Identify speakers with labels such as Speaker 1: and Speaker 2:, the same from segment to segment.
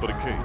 Speaker 1: of the key.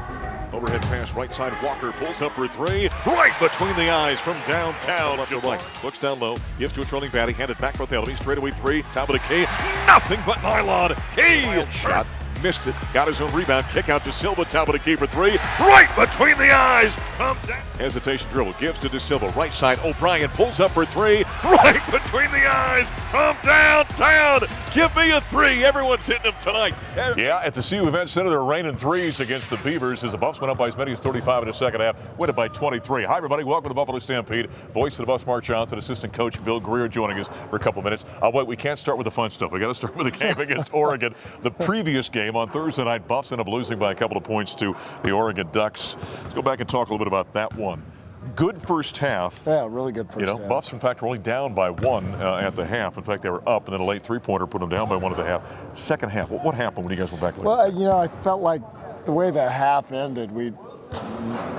Speaker 1: Overhead pass, right side, Walker pulls up for three, right between the eyes from downtown. Up to right, looks down low, gives to a trailing batter, handed back for the straightaway three, top of the key, nothing but nylon. Key shot, missed it, got his own rebound, kick out to Silva, top of the key for three, right between the eyes, comes down. Hesitation dribble, gives to De Silva, right side, O'Brien pulls up for three, right between the eyes, from downtown. Give me a three. Everyone's hitting them tonight.
Speaker 2: Yeah, at the CU Event Center, they're raining threes against the Beavers as the Buffs went up by as many as 35 in the second half, win it by 23. Hi, everybody. Welcome to Buffalo Stampede. Voice of the Buffs, Mark Johnson, assistant coach Bill Grier joining us for a couple minutes. Wait, we can't start with the fun stuff. We got to start with the game against Oregon. The previous game on Thursday night, Buffs ended up losing by a couple of points to the Oregon Ducks. Let's go back and talk a little bit about that one. Good first half.
Speaker 3: Yeah, really good first half.
Speaker 2: Buffs, in fact, were only down by one at the half. In fact, they were up, and then a late three-pointer put them down by one at the half. Second half, what happened when you guys went back?
Speaker 3: Well, I felt like the way the half ended,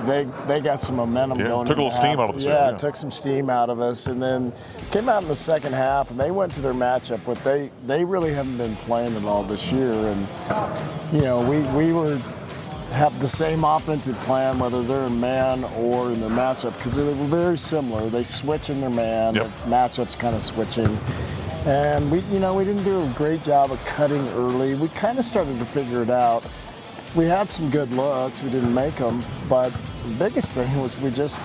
Speaker 3: they got some momentum going.
Speaker 2: Took a little steam out of the second.
Speaker 3: Yeah, took some steam out of us, and then came out in the second half, and they went to their matchup, but they really haven't been playing at all this year, and we were have the same offensive plan, whether they're in man or in their matchup, because they were very similar. They switch in their man, the matchups kind of switching. And we didn't do a great job of cutting early. We kind of started to figure it out. We had some good looks, we didn't make them, but the biggest thing was we just,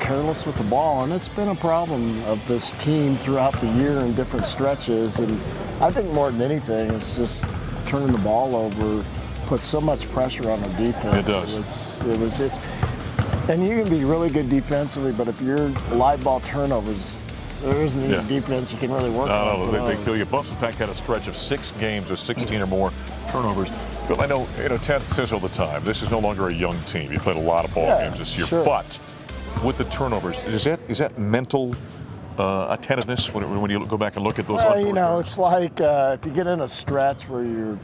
Speaker 3: careless with the ball, and it's been a problem of this team throughout the year in different stretches, and I think more than anything, it's just turning the ball over, put so much pressure on the defense.
Speaker 2: It does.
Speaker 3: And you can be really good defensively, but if you're live ball turnovers, there isn't any defense you can really work on.
Speaker 2: No, they kill you. Buffs, in fact, had a stretch of 6 games with 16 or more turnovers. But I know, Ted says all the time, this is no longer a young team. You played a lot of ball games this year.
Speaker 3: Sure.
Speaker 2: But with the turnovers, is that mental attentiveness when you go back and look at those?
Speaker 3: It's like if you get in a stretch where you're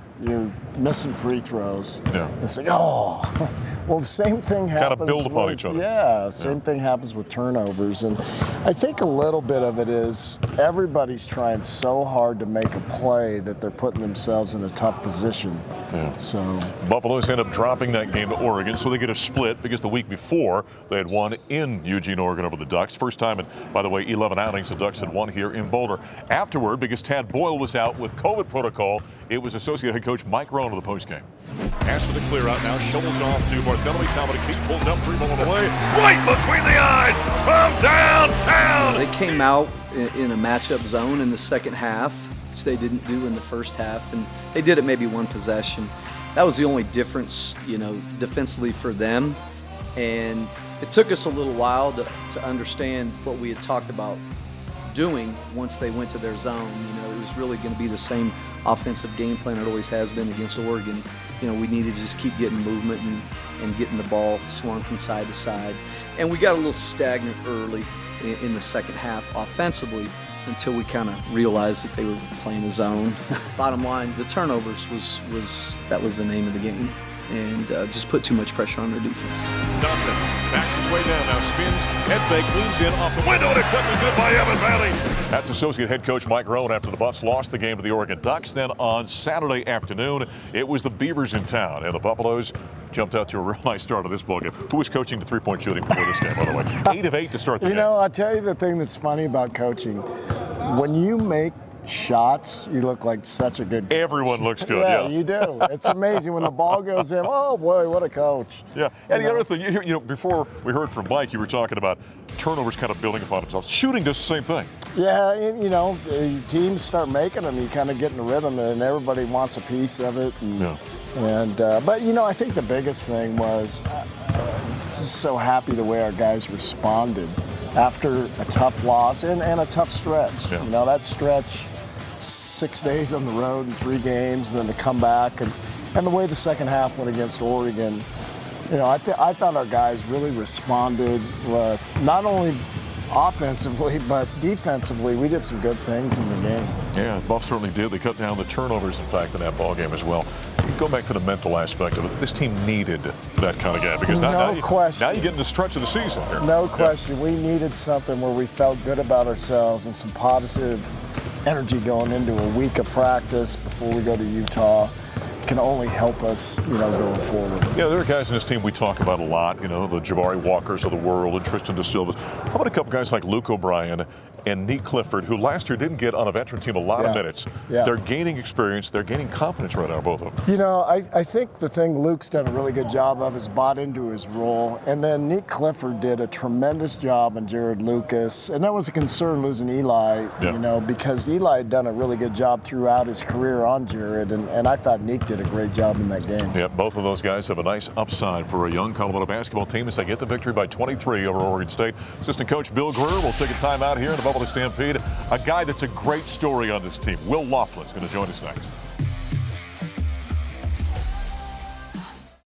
Speaker 3: missing free throws.
Speaker 2: Yeah.
Speaker 3: It's like, well, the same thing happens.
Speaker 2: Kind of build upon each other.
Speaker 3: Yeah, same thing happens with turnovers, and I think a little bit of it is everybody's trying so hard to make a play that they're putting themselves in a tough position.
Speaker 2: Yeah.
Speaker 3: So
Speaker 2: Buffaloes end up dropping that game to Oregon, so they get a split because the week before they had won in Eugene, Oregon over the Ducks. First time in, by the way, 11 outings the Ducks had won here in Boulder. Afterward, because Tad Boyle was out with COVID protocol, it was Associate Head Coach Mike Rohn of the postgame.
Speaker 1: Pass for the clear out now, shovels off to Bartholomew, top of the key, pulls up, 3 ball on the way, right between the eyes, from downtown.
Speaker 4: They came out in a matchup zone in the second half, which they didn't do in the first half, and they did it maybe one possession. That was the only difference, defensively for them, and it took us a little while to understand what we had talked about doing once they went to their zone. It was really going to be the same offensive game plan it always has been against Oregon. We needed to just keep getting movement and getting the ball swung from side to side. And we got a little stagnant early in the second half offensively until we kind of realized that they were playing a zone. Bottom line, the turnovers that was the name of the game, and just put too much pressure on their defense.
Speaker 1: Johnson backs his way down now, spins, head fake, moves in off the window, and accepted good by Evans Valley.
Speaker 2: That's Associate Head Coach Mike Rohn after the Buffs lost the game to the Oregon Ducks. Then on Saturday afternoon, it was the Beavers in town, and the Buffaloes jumped out to a real nice start of this ballgame. Who was coaching the three-point shooting before this game, by the way? 8 of 8 to start the game.
Speaker 3: I'll tell you the thing that's funny about coaching. When you make shots, you look like such a good coach.
Speaker 2: Everyone looks good,
Speaker 3: yeah. You do. It's amazing when the ball goes in. Oh boy, what a coach.
Speaker 2: Yeah, and the other thing, before we heard from Mike, you were talking about turnovers kind of building upon themselves. Shooting does the same thing.
Speaker 3: Yeah, teams start making them, you kind of get in the rhythm, and everybody wants a piece of it. But I think the biggest thing was just so happy the way our guys responded after a tough loss and a tough stretch.
Speaker 2: Yeah.
Speaker 3: That stretch, 6 days on the road and 3 games, and then to come back and the way the second half went against Oregon, I thought our guys really responded with not only offensively but defensively. We did some good things in the game.
Speaker 2: Yeah, Buffs certainly did. They cut down the turnovers, in fact, in that ball game as well. Go back to the mental aspect of it. This team needed that kind of game because now you get in the stretch of the season here.
Speaker 3: No question. We needed something where we felt good about ourselves and some positive energy going into a week of practice before we go to Utah. can only help us, going forward.
Speaker 2: Yeah, there are guys in this team we talk about a lot, the Jabari Walkers of the world and Tristan Da Silvas. How about a couple guys like Luke O'Brien and Nick Clifford, who last year didn't get on a veteran team a lot of minutes?
Speaker 3: Yeah.
Speaker 2: They're gaining experience. They're gaining confidence right now, both of them.
Speaker 3: I think the thing Luke's done a really good job of is bought into his role. And then Nick Clifford did a tremendous job on Jared Lucas. And that was a concern losing Eli, because Eli had done a really good job throughout his career on Jared. And I thought Nick did a great job in that game.
Speaker 2: Yeah, both of those guys have a nice upside for a young Colorado basketball team as they get the victory by 23 over Oregon State. Assistant coach Bill Grier will take a time out here in the Buffalo Stampede. A guy that's a great story on this team, Will Laughlin's going to join us next.